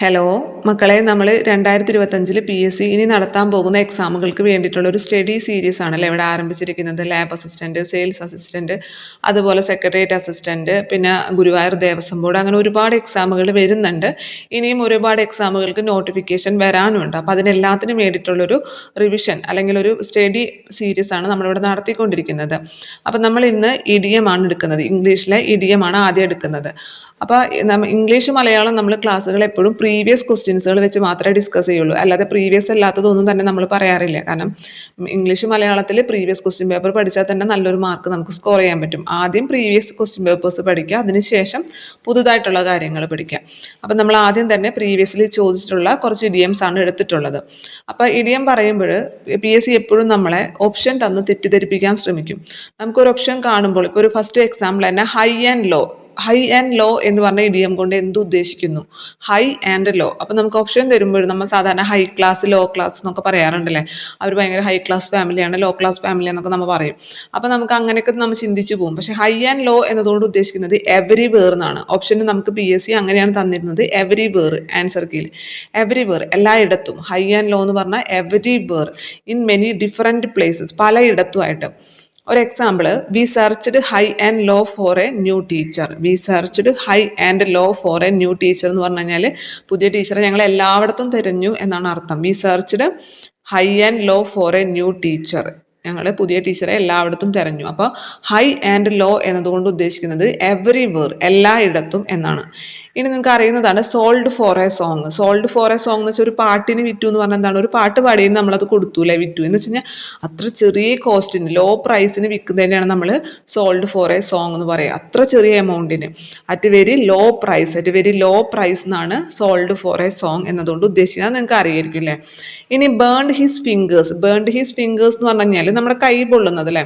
Hello മക്കളെ, നമ്മൾ 2025 PSC ഇനി നടത്താൻ പോകുന്ന എക്സാമുകൾക്ക് വേണ്ടിയിട്ടുള്ള ഒരു സ്റ്റഡി സീരീസ് ആണല്ലോ ഇവിടെ ആരംഭിച്ചിരിക്കുന്നത്. ലാബ് അസിസ്റ്റൻറ്റ്, സെയിൽസ് അസിസ്റ്റൻറ്റ്, അതുപോലെ സെക്രട്ടേറിയറ്റ് അസിസ്റ്റൻറ്റ്, പിന്നെ ഗുരുവായൂർ ദേവസ്വം ബോർഡ്, അങ്ങനെ ഒരുപാട് എക്സാമുകൾ വരുന്നുണ്ട്. ഇനിയും ഒരുപാട് എക്സാമുകൾക്ക് നോട്ടിഫിക്കേഷൻ വരാനുണ്ട്. അപ്പോൾ അതിനെല്ലാത്തിനും വേണ്ടിയിട്ടുള്ളൊരു റിവിഷൻ അല്ലെങ്കിൽ ഒരു സ്റ്റഡി സീരീസ് ആണ് നമ്മളിവിടെ നടത്തിക്കൊണ്ടിരിക്കുന്നത്. അപ്പം നമ്മൾ ഇന്ന് ഇഡിയമാണ് എടുക്കുന്നത്. ഇംഗ്ലീഷിലെ ഇഡിയമാണ് ആദ്യം എടുക്കുന്നത്. അപ്പോൾ ഇംഗ്ലീഷ് മലയാളം നമ്മൾ ക്ലാസ്സുകൾ എപ്പോഴും പ്രീവിയസ് ക്വസ്റ്റ്യൻസുകൾ വെച്ച് മാത്രമേ ഡിസ്കസ് ചെയ്യുള്ളൂ. അല്ലാതെ പ്രീവിയസ് അല്ലാത്തതൊന്നും തന്നെ നമ്മൾ പറയാറില്ല. കാരണം ഇംഗ്ലീഷ് മലയാളത്തിൽ പ്രീവിയസ് ക്വസ്റ്റ്യൻ പേപ്പർ പഠിച്ചാൽ തന്നെ നല്ലൊരു മാർക്ക് നമുക്ക് സ്കോർ ചെയ്യാൻ പറ്റും. ആദ്യം പ്രീവിയസ് ക്വസ്റ്റ്യൻ പേപ്പേഴ്സ് പഠിക്കുക, അതിനുശേഷം പുതുതായിട്ടുള്ള കാര്യങ്ങൾ പഠിക്കുക. അപ്പം നമ്മൾ ആദ്യം തന്നെ പ്രീവിയസ്ലി ചോദിച്ചിട്ടുള്ള കുറച്ച് ഇഡിയംസ് ആണ് എടുത്തിട്ടുള്ളത്. അപ്പോൾ ഇഡിയം പറയുമ്പോൾ PSC എപ്പോഴും നമ്മളെ ഓപ്ഷൻ തന്ന് തെറ്റിദ്ധരിപ്പിക്കാൻ ശ്രമിക്കും. നമുക്കൊരു ഓപ്ഷൻ കാണുമ്പോൾ ഇപ്പോൾ ഒരു ഫസ്റ്റ് എക്സാമ്പിൾ തന്നെ ഹൈ ആൻഡ് ലോ എന്ന് പറഞ്ഞ ഇഡിയം കൊണ്ട് എന്ത് ഉദ്ദേശിക്കുന്നു? High and low. അപ്പം നമുക്ക് ഓപ്ഷൻ തരുമ്പോൾ നമ്മൾ സാധാരണ ഹൈ ക്ലാസ്, ലോ ക്ലാസ് എന്നൊക്കെ പറയാറുണ്ടല്ലേ. അവർ ഭയങ്കര ഹൈ ക്ലാസ് ഫാമിലിയാണ്, ലോ ക്ലാസ് ഫാമിലി എന്നൊക്കെ നമ്മൾ പറയും. അപ്പം നമുക്ക് അങ്ങനെയൊക്കെ നമ്മൾ ചിന്തിച്ചു പോകും. പക്ഷേ ഹൈ ആൻഡ് ലോ എന്നതുകൊണ്ട് ഉദ്ദേശിക്കുന്നത് എവരിവെയർ എന്നാണ്. ഓപ്ഷന് നമുക്ക് PSC അങ്ങനെയാണ് തന്നിരുന്നത്, എവരിവെയർ. ആൻസർ കീഴിൽ എവരിവെയർ, എല്ലായിടത്തും. ഹൈ ആൻഡ് ലോ എന്ന് പറഞ്ഞാൽ everywhere, in many different places, പലയിടത്തുമായിട്ട്. ഒരു example, we searched high and low for a new teacher. We searched high and low for a new teacher എന്ന് പറഞ്ഞു കഴിഞ്ഞാൽ പുതിയ ടീച്ചറെ ഞങ്ങൾ എല്ലായിടത്തും തിരഞ്ഞു എന്നാണ് അർത്ഥം. We searched high and low for a new teacher. ഞങ്ങൾ പുതിയ ടീച്ചറെ എല്ലായിടത്തും തിരഞ്ഞു. അപ്പോൾ ഹൈ ആൻഡ് ലോ എന്നതുകൊണ്ട് ഉദ്ദേശിക്കുന്നത് എവരിവെയർ, എല്ലായിടത്തും എന്നാണ്. ഇനി നിങ്ങൾക്ക് അറിയുന്നതാണ് sold for A song. Sold for A song എന്ന് വെച്ചാൽ ഒരു പാട്ടിന് വിറ്റു എന്ന് പറഞ്ഞാൽ എന്താണ്? ഒരു പാട്ട് പാടിയും നമ്മളത് കൊടുത്തു അല്ലേ, വിറ്റു എന്ന് വെച്ച് കഴിഞ്ഞാൽ അത്ര ചെറിയ കോസ്റ്റിന്, ലോ പ്രൈസിന് വിൽക്കുന്നതിനാണ് നമ്മൾ സോൾഡ് ഫോർ എ സോങ് എന്ന് പറയുക. അത്ര ചെറിയ എമൗണ്ടിന്, അറ്റ് വെരി ലോ പ്രൈസ് എന്നാണ് സോൾഡ് ഫോർ എ സോങ് എന്നതുകൊണ്ട് ഉദ്ദേശിക്കുന്നത്. നിങ്ങൾക്ക് അറിയായിരിക്കും അല്ലേ. ഇനി ബേൺഡ് ഹിസ് ഫിംഗേഴ്സ് എന്ന് പറഞ്ഞു കഴിഞ്ഞാൽ നമ്മുടെ കൈ പൊള്ളുന്നത് അല്ലേ.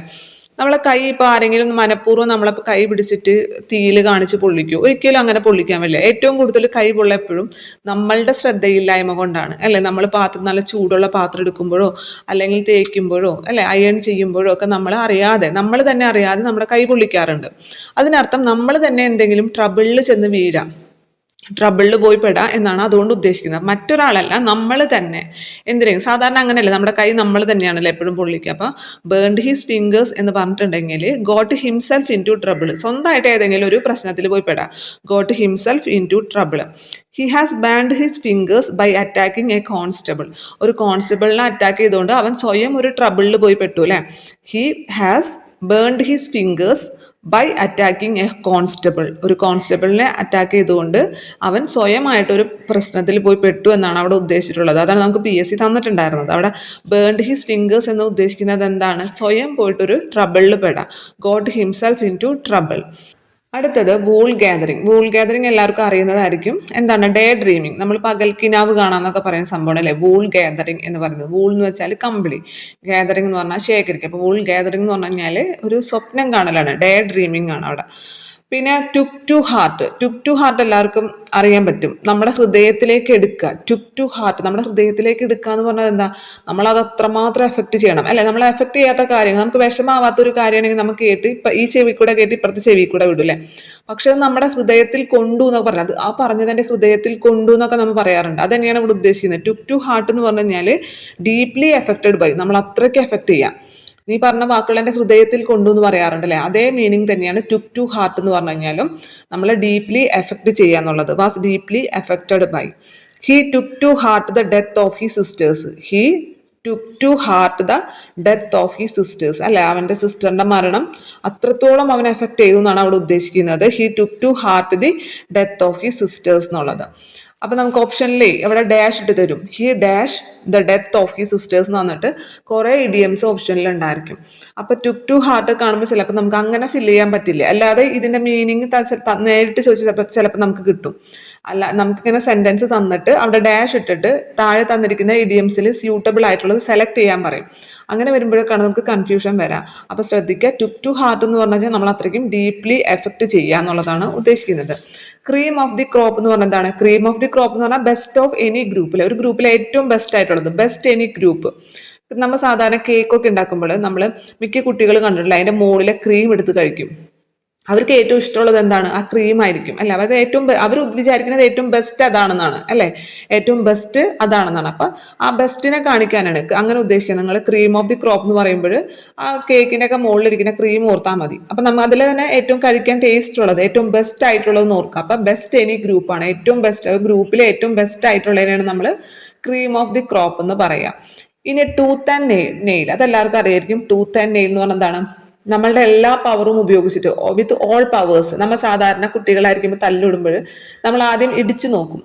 നമ്മളെ കൈ ഇപ്പോൾ ആരെങ്കിലും മനഃപൂർവ്വം നമ്മളെ കൈ പിടിച്ചിട്ട് തീയിൽ കാണിച്ച് പൊള്ളിക്കും? ഒരിക്കലും അങ്ങനെ പൊള്ളിക്കാൻ പറ്റില്ല. ഏറ്റവും കൂടുതൽ കൈ പൊള്ളപ്പോഴും നമ്മളുടെ ശ്രദ്ധയില്ലായ്മ കൊണ്ടാണ് അല്ലേ. നമ്മൾ പാത്രം, നല്ല ചൂടുള്ള പാത്രം എടുക്കുമ്പോഴോ അല്ലെങ്കിൽ തേക്കുമ്പോഴോ അല്ലെ അയൺ ചെയ്യുമ്പോഴോ ഒക്കെ നമ്മൾ തന്നെ അറിയാതെ നമ്മുടെ കൈ പൊള്ളിക്കാറുണ്ട്. അതിനർത്ഥം നമ്മൾ തന്നെ എന്തെങ്കിലും ട്രബിളിൽ ചെന്ന് വീഴാം, ട്രബിളിൽ പോയി പെടാം എന്നാണ് അതുകൊണ്ട് ഉദ്ദേശിക്കുന്നത്. മറ്റൊരാളല്ല, നമ്മൾ തന്നെ. എന്തിനെങ്കിലും സാധാരണ അങ്ങനെയല്ലേ, നമ്മുടെ കൈ നമ്മൾ തന്നെയാണല്ലോ എപ്പോഴും പൊള്ളിക്കുക. അപ്പോൾ ബേൺഡ് ഹിസ് ഫിംഗേഴ്സ് എന്ന് പറഞ്ഞിട്ടുണ്ടെങ്കിൽ got himself into trouble, സ്വന്തമായിട്ട് ഏതെങ്കിലും ഒരു പ്രശ്നത്തിൽ പോയി പെടാം. Got himself into trouble. He has burnt his fingers by attacking a constable. ഒരു കോൺസ്റ്റബിളിനെ അറ്റാക്ക് ചെയ്തുകൊണ്ട് അവൻ സ്വയം ഒരു ട്രബിളിൽ പോയി പെട്ടു അല്ലേ. He has burned his fingers by attacking a constable. ഒരു കോൺസ്റ്റബിളിനെ അറ്റാക്ക് ചെയ്തുകൊണ്ട് അവൻ സ്വയമായിട്ടൊരു പ്രശ്നത്തിൽ പോയി പെട്ടു എന്നാണ് അവിടെ ഉദ്ദേശിച്ചിട്ടുള്ളത്. അതാണ് നമുക്ക് PSC തന്നിട്ടുണ്ടായിരുന്നത്. അവിടെ ബേൺഡ് ഹിസ് ഫിംഗേഴ്സ് എന്ന് ഉദ്ദേശിക്കുന്നത് എന്താണ്? സ്വയം പോയിട്ടൊരു ട്രബിളിൽ പെടാം. Got himself into trouble. അടുത്തത് വൂൾ ഗാദറിങ് എല്ലാവർക്കും അറിയുന്നതായിരിക്കും. എന്താണ്? Day dreaming. നമ്മൾ പകൽക്കിനാവ് കാണാന്നൊക്കെ പറയുന്ന സംഭവം അല്ലേ വൂൾ ഗാദറിങ് എന്ന് പറയുന്നത്. വൂൾ എന്ന് വെച്ചാൽ കമ്പിളി, ഗാദറിങ് എന്ന് പറഞ്ഞാൽ ശേഖരിക്കുക. അപ്പോൾ വൂൾ ഗാദറിങ് എന്ന് പറഞ്ഞു കഴിഞ്ഞാൽ ഒരു സ്വപ്നം കാണലാണ്, ഡേ ഡ്രീമിങ് ആണ് അവിടെ. പിന്നെ ടുക്ക് ടു ഹാർട്ട് എല്ലാവർക്കും അറിയാൻ പറ്റും. നമ്മുടെ ഹൃദയത്തിലേക്ക് എടുക്കുക. ടുക്ക് ടു ഹാർട്ട്, നമ്മുടെ ഹൃദയത്തിലേക്ക് എടുക്കുക എന്ന് പറഞ്ഞാൽ എന്താ? നമ്മളത് അത്രമാത്രം എഫക്റ്റ് ചെയ്യണം അല്ലെ. നമ്മളെ എഫക്റ്റ് ചെയ്യാത്ത കാര്യങ്ങൾ, നമുക്ക് വിഷമാവാത്തൊരു കാര്യമാണെങ്കിൽ നമുക്ക് കേട്ട് ഈ ചെവി കൂടെ കേട്ട് ഇപ്പുറത്തെ ചെവി കൂടെ വിടും അല്ലേ. പക്ഷെ നമ്മുടെ ഹൃദയത്തിൽ കൊണ്ടു എന്നൊക്കെ പറഞ്ഞത്, ആ പറഞ്ഞതിൻ്റെ ഹൃദയത്തിൽ കൊണ്ടു എന്നൊക്കെ നമ്മൾ പറയാറുണ്ട്. അത് തന്നെയാണ് ഇവിടെ ഉദ്ദേശിക്കുന്നത്. ടുക്ക് ടു ഹാർട്ട് എന്ന് പറഞ്ഞു കഴിഞ്ഞാൽ ഡീപ്ലി എഫക്റ്റഡ് ബൈ, നമ്മൾ അത്രയ്ക്ക് എഫക്റ്റ് ചെയ്യാം. നീ പറഞ്ഞ വാക്കുകൾ എൻ്റെ ഹൃദയത്തിൽ കൊണ്ടു എന്ന് പറയാറുണ്ടല്ലേ, അതേ മീനിങ് തന്നെയാണ് ടുക്ക് ടു ഹാർട്ട് എന്ന് പറഞ്ഞു കഴിഞ്ഞാലും നമ്മളെ ഡീപ്ലി എഫക്റ്റ് ചെയ്യുക എന്നുള്ളത്. Was deeply affected by. He took to heart the death of he sisters. He took to heart the death of he sisters അല്ലെ, അവൻ്റെ സിസ്റ്ററിൻ്റെ മരണം അത്രത്തോളം അവൻ എഫക്റ്റ് ചെയ്തു എന്നാണ് അവിടെ ഉദ്ദേശിക്കുന്നത്. He took to heart the death of he sisters എന്നുള്ളത്. അപ്പം നമുക്ക് ഓപ്ഷനിലേ ഇവിടെ ഡാഷ് ഇട്ട് തരും. He dash the death of he sisters എന്ന് പറഞ്ഞിട്ട് കുറേ ഇഡിയംസ് ഓപ്ഷനിൽ ഉണ്ടായിരിക്കും. അപ്പം ടുക്ക് ടു ഹാർട്ട് കാണുമ്പോൾ ചിലപ്പോൾ നമുക്ക് അങ്ങനെ ഫില്ല് ചെയ്യാൻ പറ്റില്ല. അല്ലാതെ ഇതിൻ്റെ മീനിങ് നേരിട്ട് ചോദിച്ചാൽ ചിലപ്പോൾ നമുക്ക് കിട്ടും. അല്ല, നമുക്കിങ്ങനെ സെൻറ്റൻസ് തന്നിട്ട് അവിടെ ഡാഷ് ഇട്ടിട്ട് താഴെ തന്നിരിക്കുന്ന ഇഡിയംസിൽ സ്യൂട്ടബിൾ ആയിട്ടുള്ളത് സെലക്ട് ചെയ്യാൻ പറയും. അങ്ങനെ വരുമ്പോഴേക്കാണ് നമുക്ക് കൺഫ്യൂഷൻ വരാം. അപ്പോൾ ശ്രദ്ധിക്കുക, ടുക്ക് ടു ഹാർട്ട് എന്ന് പറഞ്ഞു കഴിഞ്ഞാൽ നമ്മൾ അത്രയ്ക്കും ഡീപ്ലി എഫക്റ്റ് ചെയ്യുക എന്നുള്ളതാണ് ഉദ്ദേശിക്കുന്നത്. ക്രീം ഓഫ് ദി ക്രോപ്പ് എന്ന് പറഞ്ഞാൽ എന്താണ്? ക്രീം ഓഫ് ദി ക്രോപ്പ് എന്ന് പറഞ്ഞാൽ ബെസ്റ്റ് ഓഫ് എനി ഗ്രൂപ്പിലെ, ഒരു ഗ്രൂപ്പിലെ ഏറ്റവും ബെസ്റ്റ് ആയിട്ടുള്ളത്, ബെസ്റ്റ് എനി ഗ്രൂപ്പ്. നമ്മൾ സാധാരണ കേക്കൊക്കെ ഉണ്ടാക്കുമ്പോൾ നമ്മൾ മിക്ക കുട്ടികൾ കണ്ടിട്ടില്ല, അതിൻ്റെ മുകളിലെ ക്രീം എടുത്ത് കഴിക്കും. അവർക്ക് ഏറ്റവും ഇഷ്ടമുള്ളത് എന്താണ്? ആ ക്രീം ആയിരിക്കും അല്ലെ. അത് ഏറ്റവും അവർ വിചാരിക്കുന്നത് ഏറ്റവും ബെസ്റ്റ് അതാണെന്നാണ് അല്ലെ. ഏറ്റവും ബെസ്റ്റ് അതാണെന്നാണ്. അപ്പൊ ആ ബെസ്റ്റിനെ കാണിക്കാനാണ് അങ്ങനെ ഉദ്ദേശിക്കുന്നത്. നിങ്ങൾ ക്രീം ഓഫ് ദി ക്രോപ്പ് എന്ന് പറയുമ്പോൾ ആ കേക്കിന്റെ ഒക്കെ മുകളിലിരിക്കുന്ന ക്രീം ഓർത്താൽ മതി. അപ്പൊ നമ്മൾ അതിൽ തന്നെ ഏറ്റവും കഴിക്കാൻ ടേസ്റ്റ് ഉള്ളത് ഏറ്റവും ബെസ്റ്റ് ആയിട്ടുള്ളത് ഓർക്കുക. അപ്പൊ ബെസ്റ്റ് എനി ഗ്രൂപ്പാണ് ഏറ്റവും ബെസ്റ്റ് ഗ്രൂപ്പിലെ ഏറ്റവും ബെസ്റ്റ് ആയിട്ടുള്ളതിനാണ് നമ്മൾ ക്രീം ഓഫ് ദി ക്രോപ്പ് എന്ന് പറയാം. ഇനി ടൂത്ത് ആൻഡ് നെയിൽ അതെല്ലാവർക്കും അറിയായിരിക്കും. ടൂത്ത് ആൻഡ് നെയിൽ എന്ന് പറഞ്ഞാൽ എന്താണ്? നമ്മളുടെ എല്ലാ പവറും ഉപയോഗിച്ചിട്ട് വിത്ത് ഓൾ പവേഴ്സ് നമ്മൾ സാധാരണ കുട്ടികളായിരിക്കുമ്പോൾ തല്ലിടുമ്പോൾ നമ്മൾ ആദ്യം ഇടിച്ചു നോക്കും.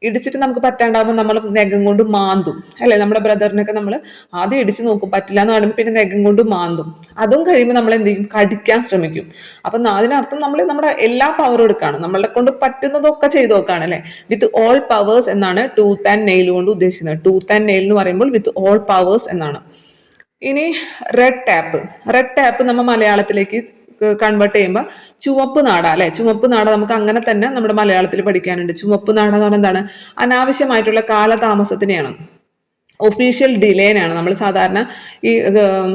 ഇടിച്ചിട്ട് നമുക്ക് പറ്റാണ്ടാവുമ്പോൾ നമ്മൾ നഖം കൊണ്ട് മാന്തും അല്ലെ. നമ്മുടെ ബ്രദറിനൊക്കെ നമ്മൾ ആദ്യം ഇടിച്ചു നോക്കും, പറ്റില്ല എന്ന് പറയുമ്പോൾ പിന്നെ നഖം കൊണ്ട് മാന്തും. അതും കഴിയുമ്പോൾ നമ്മൾ എന്ത് ചെയ്യും? കടിക്കാൻ ശ്രമിക്കും. അപ്പം അതിനർത്ഥം നമ്മൾ നമ്മുടെ എല്ലാ പവറും എടുക്കുകയാണ്, നമ്മളെ കൊണ്ട് പറ്റുന്നതൊക്കെ ചെയ്തു നോക്കുകയാണ് അല്ലെ. വിത്ത് ഓൾ പവേഴ്സ് എന്നാണ് ടൂത്ത് ആൻഡ് നെയിൽ കൊണ്ട് ഉദ്ദേശിക്കുന്നത്. ടൂത്ത് ആൻഡ് നെയിൽ എന്ന് പറയുമ്പോൾ വിത്ത് ഓൾ പവേഴ്സ് എന്നാണ്. ഇനി റെഡ് ടാപ്പ് നമ്മൾ മലയാളത്തിലേക്ക് കൺവേർട്ട് ചെയ്യുമ്പോൾ ചുവപ്പ് നാട അല്ലെ. ചുവപ്പ് നാട നമുക്ക് അങ്ങനെ തന്നെ നമ്മുടെ മലയാളത്തിൽ പഠിക്കാനുണ്ട്. ചുവപ്പ് നാട എന്ന് പറഞ്ഞാൽ എന്താണ്? അനാവശ്യമായിട്ടുള്ള കാലതാമസത്തിനെയാണ്, ഒഫീഷ്യൽ ഡിലേനാണ്. നമ്മൾ സാധാരണ ഈ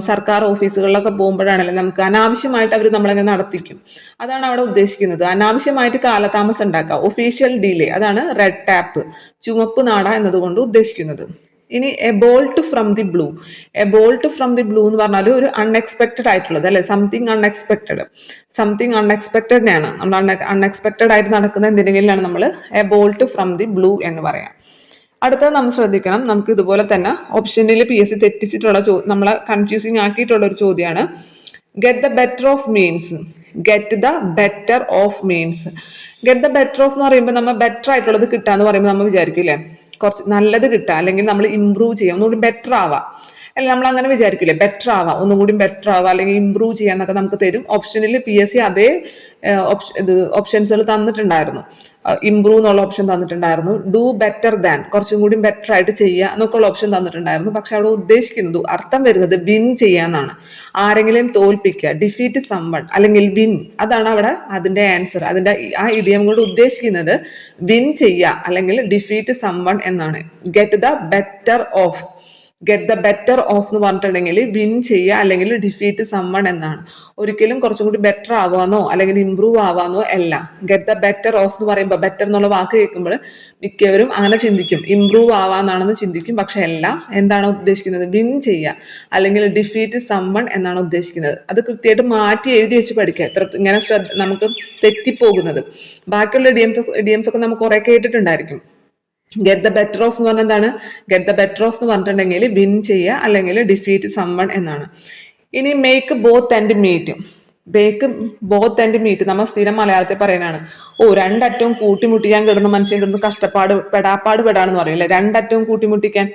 സർക്കാർ ഓഫീസുകളിലൊക്കെ പോകുമ്പോഴാണല്ലോ നമുക്ക് അനാവശ്യമായിട്ട് അവർ നമ്മളങ്ങനെ നടത്തിക്കും. അതാണ് അവിടെ ഉദ്ദേശിക്കുന്നത്. അനാവശ്യമായിട്ട് കാലതാമസം ഉണ്ടാക്കുക, ഒഫീഷ്യൽ ഡിലേ. അതാണ് റെഡ് ടാപ്പ്, ചുവപ്പ് നാട എന്നതുകൊണ്ട് ഉദ്ദേശിക്കുന്നത്. ഇനി A bolt from the blue. A bolt from the blue എന്ന് പറഞ്ഞാൽ ഒരു അൺഎക്സ്പെക്റ്റഡ് ആയിട്ടുള്ളത് അല്ലെ. സംതിങ് അൺഎക്സ്പെക്റ്റഡിനെയാണ് നമ്മൾ അൺഎക്സ്പെക്റ്റഡ് ആയിട്ട് നടക്കുന്ന എന്തെങ്കിലുമാണ് നമ്മൾ A bolt from the blue എന്ന് പറയാം. അടുത്തത് നമ്മൾ ശ്രദ്ധിക്കണം. നമുക്ക് ഇതുപോലെ തന്നെ ഓപ്ഷനിൽ PSC തെറ്റിച്ചിട്ടുള്ള നമ്മളെ കൺഫ്യൂസിങ് ആക്കിയിട്ടുള്ള ഒരു ചോദ്യമാണ് get the better off means. Get the better off means. Get the better off എന്ന് പറയുമ്പോൾ നമ്മൾ ബെറ്റർ ആയിട്ടുള്ളത് കിട്ടാന്ന് പറയുമ്പോൾ നമ്മൾ വിചാരിക്കും അല്ലേ, കുറച്ച് നല്ലത് കിട്ടുക, അല്ലെങ്കിൽ നമ്മൾ ഇമ്പ്രൂവ് ചെയ്യുക, ഒന്നുകൂടി ബെറ്റർ ആവാം അല്ലെ. നമ്മൾ അങ്ങനെ വിചാരിക്കില്ലേ, ബെറ്റർ ആവാം, ഒന്നും കൂടി ബെറ്റർ ആവാം, അല്ലെങ്കിൽ ഇമ്പ്രൂവ് ചെയ്യാന്നൊക്കെ നമുക്ക് തരും. ഓപ്ഷനിൽ PSC അതേ ഓപ്ഷൻസുകൾ തന്നിട്ടുണ്ടായിരുന്നു. ഇമ്പ്രൂവ് എന്നുള്ള ഓപ്ഷൻ തന്നിട്ടുണ്ടായിരുന്നു. ഡു ബെറ്റർ ദാൻ, കുറച്ചും കൂടി ബെറ്റർ ആയിട്ട് ചെയ്യുക എന്നൊക്കെയുള്ള ഓപ്ഷൻ തന്നിട്ടുണ്ടായിരുന്നു. പക്ഷെ അവിടെ ഉദ്ദേശിക്കുന്നത്, അർത്ഥം വരുന്നത് വിൻ ചെയ്യാന്നാണ്. ആരെങ്കിലും തോൽപ്പിക്കുക, ഡിഫീറ്റ് സംവൺ അല്ലെങ്കിൽ വിൻ. അതാണ് അവിടെ അതിന്റെ ആൻസർ. അതിന്റെ ആ ഇഡിയം കൊണ്ട് ഉദ്ദേശിക്കുന്നത് വിൻ ചെയ്യുക അല്ലെങ്കിൽ ഡിഫീറ്റ് സംവൺ എന്നാണ്. Get the better off. Get the better off എന്ന് പറഞ്ഞിട്ടുണ്ടെങ്കിൽ വിൻ ചെയ്യുക അല്ലെങ്കിൽ ഡിഫീറ്റ് സമ്മൺ എന്നാണ്. ഒരിക്കലും കുറച്ചും കൂടി ബെറ്റർ ആവാന്നോ അല്ലെങ്കിൽ ഇമ്പ്രൂവ് ആവാന്നോ അല്ല. ഗെറ്റ് ദ ബെറ്റർ ഓഫ് എന്ന് പറയുമ്പോൾ ബെറ്റർ എന്നുള്ള വാക്ക് കേൾക്കുമ്പോൾ മിക്കവരും അങ്ങനെ ചിന്തിക്കും, ഇമ്പ്രൂവ് ആവാന്നാണെന്ന് ചിന്തിക്കും. പക്ഷെ അല്ല. എന്താണ് ഉദ്ദേശിക്കുന്നത്? വിൻ ചെയ്യുക അല്ലെങ്കിൽ ഡിഫീറ്റ് സമ്മൺ എന്നാണ് ഉദ്ദേശിക്കുന്നത്. അത് കൃത്യമായിട്ട് മാറ്റി എഴുതി വെച്ച് പഠിക്കുക. എത്ര ഇങ്ങനെ നമുക്ക് തെറ്റിപ്പോകുന്നത്. ബാക്കിയുള്ള ഇഡിയംസ് ഒക്കെ നമുക്ക് കുറെ കേട്ടിട്ടുണ്ടായിരിക്കും. ഗെറ്റ് ദ ബെറ്റർ ഓഫ് എന്ന് പറഞ്ഞാൽ എന്താണ്? ഗെറ്റ് ദ ബെറ്റർ ഓഫ് എന്ന് പറഞ്ഞിട്ടുണ്ടെങ്കിൽ വിൻ ചെയ്യുക അല്ലെങ്കിൽ ഡിഫീറ്റ് സംവൺ എന്നാണ്. ഇനി make both and meet. Make both and meet നമ്മൾ സ്ഥിരം മലയാളത്തിൽ പറയുന്നതാണ്. രണ്ടറ്റവും കൂട്ടിമുട്ടിക്കാൻ കിടന്ന മനുഷ്യൻ കിടന്ന് പെടാപ്പാട് പെടാണെന്ന് പറയില്ലേ. രണ്ടറ്റവും കൂട്ടിമുട്ടിക്കാൻ,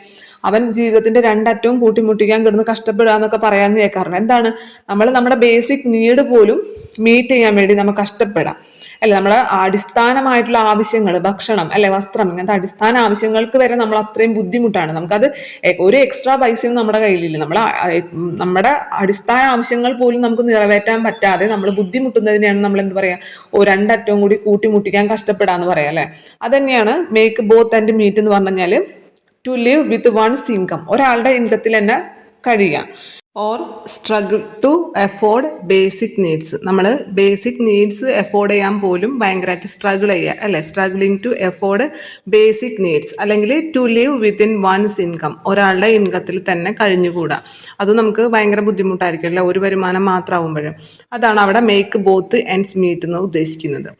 അവൻ ജീവിതത്തിന്റെ രണ്ടറ്റവും കൂട്ടിമുട്ടിക്കാൻ കിടന്ന് കഷ്ടപ്പെടാന്നൊക്കെ പറയാന്ന് കേൾക്കാറുണ്ട്. എന്താണ്? നമ്മൾ നമ്മുടെ ബേസിക് നീഡ് പോലും മീറ്റ് ചെയ്യാൻ വേണ്ടി നമ്മൾ കഷ്ടപ്പെടാം അല്ലെ. നമ്മളെ അടിസ്ഥാനമായിട്ടുള്ള ആവശ്യങ്ങൾ, ഭക്ഷണം അല്ലെ, വസ്ത്രം, ഇങ്ങനത്തെ അടിസ്ഥാന ആവശ്യങ്ങൾക്ക് വരെ നമ്മൾ അത്രയും ബുദ്ധിമുട്ടാണ്. നമുക്കത് ഒരു എക്സ്ട്രാ പൈസയും നമ്മുടെ കയ്യിലില്ല. നമ്മുടെ അടിസ്ഥാന ആവശ്യങ്ങൾ പോലും നമുക്ക് നിറവേറ്റാൻ പറ്റാതെ നമ്മൾ ബുദ്ധിമുട്ടുന്നതിനെയാണ് നമ്മൾ എന്ത് പറയാ, രണ്ടറ്റവും കൂടി കൂട്ടിമുട്ടിക്കാൻ കഷ്ടപ്പെടാന്ന് പറയാം അല്ലെ. അതന്നെയാണ് മേക്ക് ബോത്ത് ആൻഡ് മീറ്റ് എന്ന് പറഞ്ഞു കഴിഞ്ഞാൽ to live with one's income, ഒരാളുടെ ഇൻകത്തിൽ തന്നെ കഴിയുക. Or struggle to afford basic needs. നമ്മൾ ബേസിക് നീഡ്സ് എഫോർഡ് ചെയ്യാൻ പോലും ഭയങ്കരമായിട്ട് സ്ട്രഗിൾ ചെയ്യുക അല്ലെ. Struggling to afford basic needs അല്ലെങ്കിൽ to live within one's income, ഒരാളുടെ ഇൻകത്തിൽ തന്നെ കഴിഞ്ഞുകൂടാ. അത് നമുക്ക് ഭയങ്കര ബുദ്ധിമുട്ടായിരിക്കും അല്ലെ, ഒരു വരുമാനം മാത്രമാകുമ്പോഴും. അതാണ് അവിടെ മേക്ക് ബോത്ത് ആൻഡ് മീറ്റ് എന്ന് ഉദ്ദേശിക്കുന്നത്.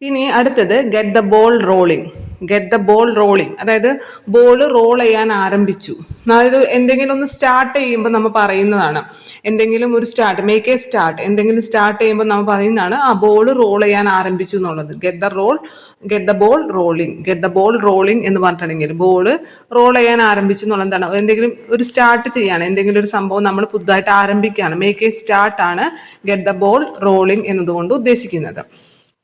ഇനി അടുത്തത് get the ball rolling. Get the ball rolling അതായത് ബോൾ റോൾ ചെയ്യാൻ ആരംഭിച്ചു. അതായത് എന്തെങ്കിലും ഒന്ന് സ്റ്റാർട്ട് ചെയ്യുമ്പോൾ നമ്മൾ പറയുന്നതാണ്. എന്തെങ്കിലും ഒരു മേക്ക് എ സ്റ്റാർട്ട്, എന്തെങ്കിലും സ്റ്റാർട്ട് ചെയ്യുമ്പോൾ നമ്മൾ പറയുന്നതാണ് ആ ബോൾ റോൾ ചെയ്യാൻ ആരംഭിച്ചു എന്നുള്ളത്. Get the ball rolling. Get the ball rolling എന്ന് പറഞ്ഞിട്ടുണ്ടെങ്കിൽ ബോൾ റോൾ ചെയ്യാൻ ആരംഭിച്ചു എന്നുള്ളത് എന്താണ്? എന്തെങ്കിലും ഒരു സ്റ്റാർട്ട് ചെയ്യാണ്, എന്തെങ്കിലും ഒരു സംഭവം നമ്മൾ പുതുതായിട്ട് ആരംഭിക്കുകയാണ്. മേക്ക് എ സ്റ്റാർട്ട് ആണ് ഗെറ്റ് ദ ബോൾ റോളിംഗ് എന്നതുകൊണ്ട് ഉദ്ദേശിക്കുന്നത്.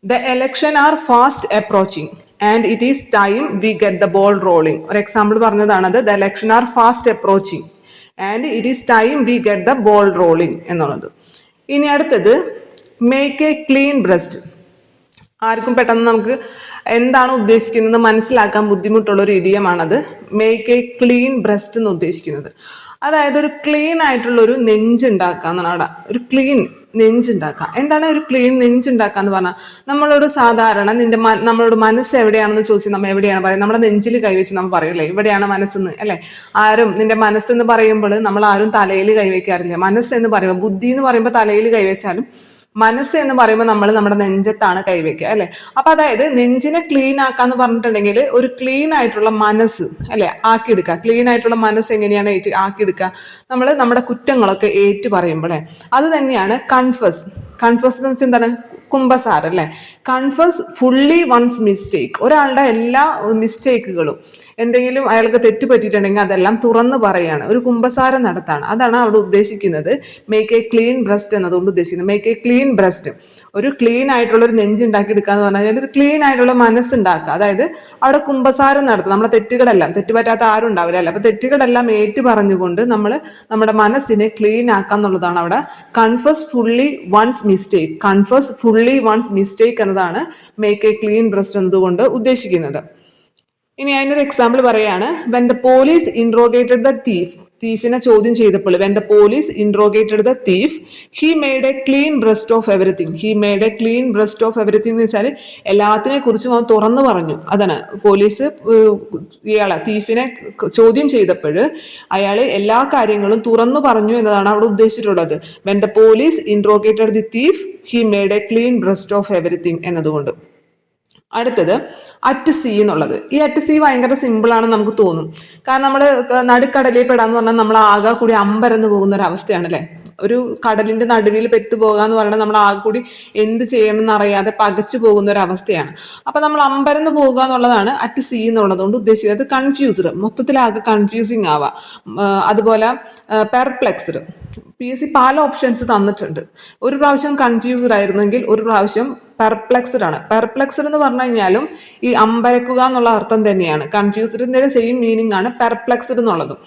The election are fast approaching and it is time we get the ball rolling. ഒരു example പറഞ്ഞതാണത്. The election are fast approaching and it is time we get the ball rolling എന്നുള്ളത്. ഇനി അടുത്തത് make a clean breast. ആർക്കും പെട്ടെന്ന് നമുക്ക് എന്താണ് ഉദ്ദേശിക്കുന്നത് മനസ്സിലാക്കാൻ ബുദ്ധിമുട്ടുള്ള ഒരു ഇഡിയമാണത്. മേക്ക് എ ക്ലീൻ ബ്രസ്റ്റ് എന്ന് ഉദ്ദേശിക്കുന്നത്. അതായത് ഒരു ക്ലീൻ ആയിട്ടുള്ള ഒരു നെഞ്ച് ഉണ്ടാക്കുക എന്നാണ് അവിടെ. ഒരു ക്ലീൻ നെഞ്ചുണ്ടാക്കുക. എന്താണ് ഒരു ക്ലീൻ നെഞ്ചുണ്ടാക്കുക എന്ന് പറഞ്ഞാൽ, നമ്മളോട് സാധാരണ നമ്മളോട് മനസ്സ് എവിടെയാണെന്ന് ചോദിച്ചാൽ നമ്മൾ എവിടെയാണ് പറയുന്നത്? നമ്മുടെ നെഞ്ചിൽ കൈവച്ച് നമ്മൾ പറയില്ലേ, ഇവിടെയാണ് മനസ്സെന്ന് അല്ലേ? ആരും നിന്റെ മനസ്സെന്ന് പറയുമ്പോൾ നമ്മൾ ആരും തലയിൽ കൈവയ്ക്കാറില്ല. മനസ്സെന്ന് പറയുമ്പോൾ, ബുദ്ധി എന്ന് പറയുമ്പോൾ തലയിൽ കൈവച്ചാലും മനസ്സ് എന്ന് പറയുമ്പോൾ നമ്മൾ നമ്മുടെ നെഞ്ചത്താണ് കൈവയ്ക്കുക അല്ലെ. അപ്പൊ അതായത് നെഞ്ചിനെ ക്ലീൻ ആക്കാന്ന് പറഞ്ഞിട്ടുണ്ടെങ്കിൽ ഒരു ക്ലീൻ ആയിട്ടുള്ള മനസ്സ് അല്ലെ ആക്കിയെടുക്കുക. ക്ലീൻ ആയിട്ടുള്ള മനസ്സ് എങ്ങനെയാണ് ആക്കിയെടുക്കുക? നമ്മൾ നമ്മുടെ കുറ്റങ്ങളൊക്കെ ഏറ്റു പറയുമ്പോഴേ, അത് തന്നെയാണ് കൺഫസ്. കൺഫസ് എന്ന് വെച്ചാൽ എന്താണ്? കുമ്പസാരം അല്ലെ. Confess fully one's mistake. ഒരാളുടെ എല്ലാ മിസ്റ്റേക്കുകളും, എന്തെങ്കിലും അയാൾക്ക് തെറ്റ് പറ്റിയിട്ടുണ്ടെങ്കിൽ അതെല്ലാം തുറന്നു പറയാണ്, ഒരു കുമ്പസാരം നടത്താണ്. അതാണ് അവിടെ ഉദ്ദേശിക്കുന്നത്. മേക്ക് എ ക്ലീൻ ബ്രസ്റ്റ് എന്നതുകൊണ്ട് ഉദ്ദേശിക്കുന്നത്. മേക്ക് എ ക്ലീൻ ബ്രസ്റ്റ്, ഒരു ക്ലീൻ ആയിട്ടുള്ള ഒരു നെഞ്ചുണ്ടാക്കി എടുക്കുക എന്ന് പറഞ്ഞാൽ ഒരു ക്ലീൻ ആയിട്ടുള്ള മനസ്സുണ്ടാക്കുക. അതായത് അവിടെ കുമ്പസാരം നടത്തുക. നമ്മളെ തെറ്റുകളെല്ലാം, തെറ്റ് പറ്റാത്ത ആരും ഉണ്ടാവില്ല അല്ലേ. അപ്പൊ തെറ്റുകളെല്ലാം ഏറ്റു പറഞ്ഞുകൊണ്ട് നമ്മൾ നമ്മുടെ മനസ്സിനെ ക്ലീൻ ആക്കുക എന്നുള്ളതാണ് അവിടെ confess fully one's mistake. Confess fully one's mistake എന്നതാണ് മേക്ക് എ ക്ലീൻ ബ്രസ്റ്റ് എന്നതുകൊണ്ട് ഉദ്ദേശിക്കുന്നത്. ഇനി അതിനൊരു എക്സാമ്പിൾ പറയാണ്. When the police interrogated the thief. തീഫിനെ ചോദ്യം ചെയ്തപ്പോൾ when the police interrogated the thief he made a clean breast of everything. He made a clean breast of everything എന്ന് വെച്ചാൽ എല്ലാത്തിനെ കുറിച്ചും അവൻ തുറന്നു പറഞ്ഞു. അതാണ് പോലീസ് ഇയാളെ തീഫിനെ ചോദ്യം ചെയ്തപ്പോൾ അയാൾ എല്ലാ കാര്യങ്ങളും തുറന്നു പറഞ്ഞു എന്നതാണ് അവിടെ ഉദ്ദേശിച്ചിട്ടുള്ളത്. When the police interrogated the thief he made a clean breast of everything എന്നതുകൊണ്ട്. അടുത്തത് അറ്റ് സീ എന്നുള്ളത്. ഈ അറ്റ് സീ ഭയങ്കര സിമ്പിൾ ആണെന്ന് നമുക്ക് തോന്നും. കാരണം നമ്മൾ നടുക്കടലിൽ പെടാന്ന് പറഞ്ഞാൽ നമ്മൾ ആകെ കൂടി അമ്പരന്ന് പോകുന്ന ഒരു അവസ്ഥയാണ് അല്ലേ. ഒരു കടലിന്റെ നടുവിൽ പെട്ടുപോകുക എന്ന് പറയുന്നത് നമ്മൾ ആകെ കൂടി എന്ത് ചെയ്യണം എന്നറിയാതെ പകച്ചു പോകുന്ന ഒരു അവസ്ഥയാണ്. അപ്പൊ നമ്മൾ അമ്പരന്ന് പോകുക എന്നുള്ളതാണ് അറ്റ് സീ എന്നുള്ളതുകൊണ്ട് ഉദ്ദേശിക്കുന്നത്. കൺഫ്യൂസ്ഡ്, മൊത്തത്തിലാകെ കൺഫ്യൂസിങ് ആവുക. അതുപോലെ പെർപ്ലെക്സ്ഡ്. PSC പല ഓപ്ഷൻസ് തന്നിട്ടുണ്ട്. ഒരു പ്രാവശ്യം കൺഫ്യൂസ്ഡ് ആയിരുന്നെങ്കിൽ ഒരു പ്രാവശ്യം പെർപ്ലെക്സ്ഡ് ആണ്. പെർപ്ലെക്സ്ഡ് എന്ന് പറഞ്ഞു കഴിഞ്ഞാലും ഈ അമ്പരക്കുക എന്നുള്ള അർത്ഥം തന്നെയാണ്. കൺഫ്യൂസ്ഡിന്റെ സെയിം മീനിങ് ആണ് പെർപ്ലെക്സ്ഡ് എന്നുള്ളതും.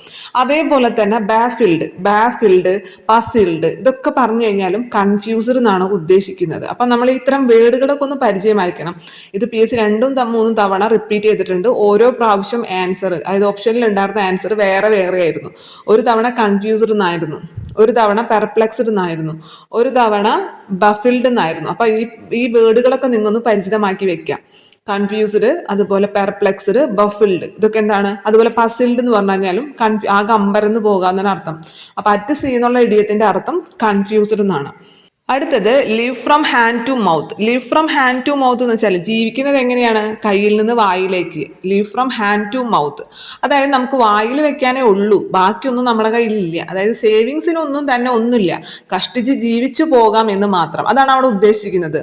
അതേപോലെ തന്നെ ബാഫിൽഡ്, പസിൽഡ് ഇതൊക്കെ പറഞ്ഞു കഴിഞ്ഞാലും കൺഫ്യൂസ്ഡ് എന്നാണ് ഉദ്ദേശിക്കുന്നത്. അപ്പൊ നമ്മൾ ഇത്തരം വേർഡുകളൊക്കെ ഒന്ന് പരിചയമായിരിക്കണം. ഇത് PSC 2ഉം 3ഉം തവണ റിപ്പീറ്റ് ചെയ്തിട്ടുണ്ട്. ഓരോ പ്രാവശ്യം ആൻസർ, അതായത് ഓപ്ഷനിൽ ഉണ്ടായിരുന്ന ആൻസർ വേറെ വേറെ ആയിരുന്നു. ഒരു തവണ കൺഫ്യൂസ്ഡ് എന്നായിരുന്നു, ഒരു തവണ പെർപ്ലെക്സ്ഡ് എന്നായിരുന്നു, ഒരു തവണ ബഫിൽഡ് എന്നായിരുന്നു. അപ്പൊ ഈ വേർഡുകളൊക്കെ നിങ്ങൊന്ന് പരിചിതമാക്കി വെക്കാം. കൺഫ്യൂസ്ഡ്, അതുപോലെ പെർപ്ലെക്സ്ഡ്, ബഫിൽഡ് ഇതൊക്കെ എന്താണ്. അതുപോലെ പസിൽഡ് എന്ന് പറഞ്ഞു കഴിഞ്ഞാലും ആകെ അമ്പരന്ന് പോകാന്നാണ് അർത്ഥം. അപ്പൊ അറ്റ് സീ എന്നുള്ള ഇഡിയത്തിന്റെ അർത്ഥം കൺഫ്യൂസ്ഡ് എന്നാണ്. അടുത്തത് live from hand to mouth. Live from hand to mouth എന്ന് വെച്ചാൽ ജീവിക്കുന്നത് എങ്ങനെയാണ്? കയ്യിൽ നിന്ന് വായിലേക്ക്. Live from hand to mouth, അതായത് നമുക്ക് വായിൽ വെക്കാനേ ഉള്ളൂ, ബാക്കിയൊന്നും നമ്മുടെ കയ്യിലില്ല. അതായത് സേവിങ്സിനൊന്നും തന്നെ ഒന്നുമില്ല, കഷ്ടിച്ച് ജീവിച്ചു പോകാം എന്ന് മാത്രം. അതാണ് അവിടെ ഉദ്ദേശിക്കുന്നത്.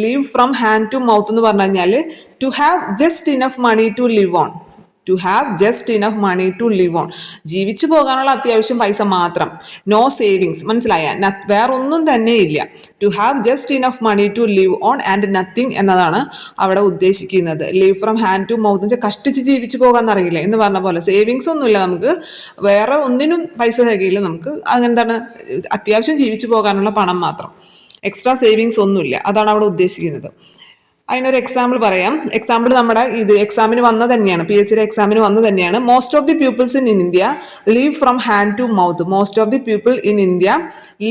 Live from hand to mouth എന്ന് പറഞ്ഞു കഴിഞ്ഞാൽ to have just enough money to live on. To have just enough money to live on, ജീവിച്ചു പോകാനുള്ള അത്യാവശ്യം പൈസ മാത്രം. നോ സേവിങ്സ്, മനസ്സിലായ? വേറൊന്നും തന്നെ ഇല്ല. To have just enough money to live on and nothing എന്നതാണ് അവിടെ ഉദ്ദേശിക്കുന്നത്. Live from hand to mouth എന്ന് വെച്ചാൽ കഷ്ടിച്ച് ജീവിച്ചു പോകാന്നറിയില്ല എന്ന് പറഞ്ഞ പോലെ. സേവിങ്സ് ഒന്നുമില്ല നമുക്ക്, വേറെ ഒന്നിനും പൈസ തികയില്ല നമുക്ക്. അതെന്താണ്? അത്യാവശ്യം ജീവിച്ചു പോകാനുള്ള പണം മാത്രം, എക്സ്ട്രാ സേവിങ്സ് ഒന്നുമില്ല. അതാണ് അവിടെ ഉദ്ദേശിക്കുന്നത്. അതിനൊരു എക്സാമ്പിൾ പറയാം. എക്സാമ്പിൾ നമ്മുടെ എക്സാമിന് വന്ന തന്നെയാണ്, PSC എക്സാമിന് വന്ന തന്നെയാണ്. Most of the peoples in India live from hand to mouth. Most of the people in India